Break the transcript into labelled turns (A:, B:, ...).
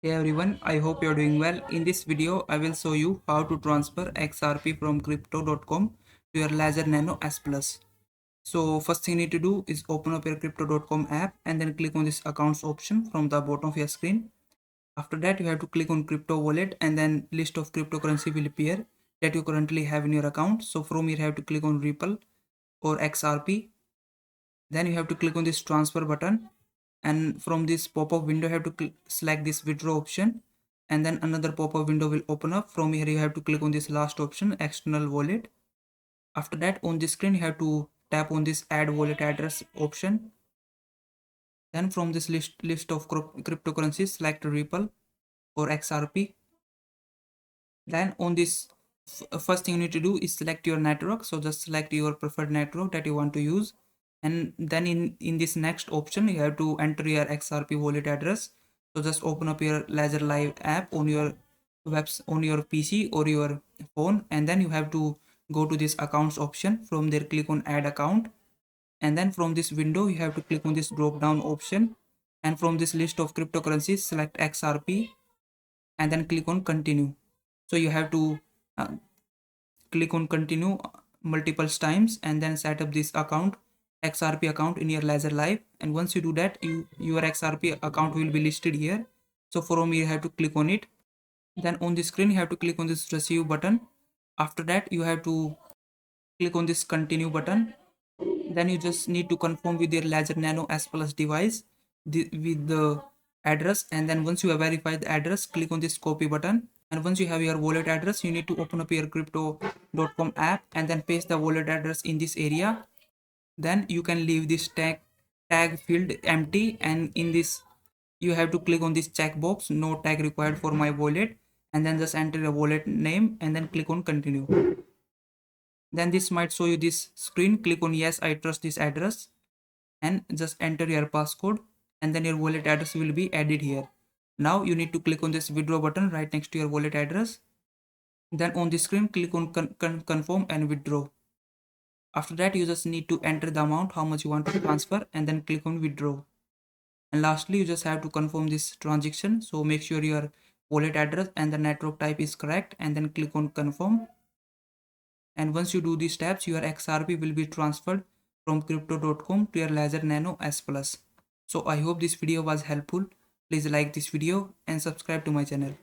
A: Hey everyone, I hope you're doing well. In this video, I will show you how to transfer XRP from crypto.com to your Ledger Nano S Plus. So first thing you need to do is open up your crypto.com app and then click on this accounts option from the bottom of your screen. After that, you have to click on crypto wallet and then list of cryptocurrency will appear that you currently have in your account. So from here, you have to click on Ripple or XRP. Then you have to click on this transfer button, and from this pop-up window you have to select this withdraw option, and then another pop-up window will open up. From here you have to click on this last option, external wallet. After that, on this screen you have to tap on this add wallet address option. Then from this list of cryptocurrencies, select Ripple or XRP. Then on this first thing you need to do is select your network. So just select your preferred network that you want to use, and then in this next option you have to enter your XRP wallet address. So just open up your Ledger Live app on your on your PC or your phone, and then you have to go to this accounts option. From there, click on add account, and then from this window you have to click on this drop down option, and from this list of cryptocurrencies select XRP and then click on continue. So you have to uh, click on continue multiple times and then set up this account, XRP account, in your Ledger Live. And once you do that, your XRP account will be listed here. So from here you have to click on it. Then on the screen you have to click on this receive button. After that you have to click on this continue button. Then you just need to confirm with your Ledger Nano S Plus device with the address, and then once you have verified the address, click on this copy button. And once you have your wallet address, you need to open up your crypto.com app and then paste the wallet address in this area. Then you can leave this tag field empty, and in this you have to click on this checkbox, no tag required for my wallet, and then just enter your wallet name and then click on continue. Then this might show you this screen. Click on yes, I trust this address, and just enter your passcode, and then your wallet address will be added here. Now you need to click on this withdraw button right next to your wallet address. Then on the screen click on confirm and withdraw. After that, you just need to enter the amount how much you want to transfer and then click on withdraw. And lastly, you just have to confirm this transaction. So make sure your wallet address and the network type is correct and then click on confirm. And once you do these steps, your XRP will be transferred from crypto.com to your Ledger Nano S Plus. So I hope this video was helpful. Please like this video and subscribe to my channel.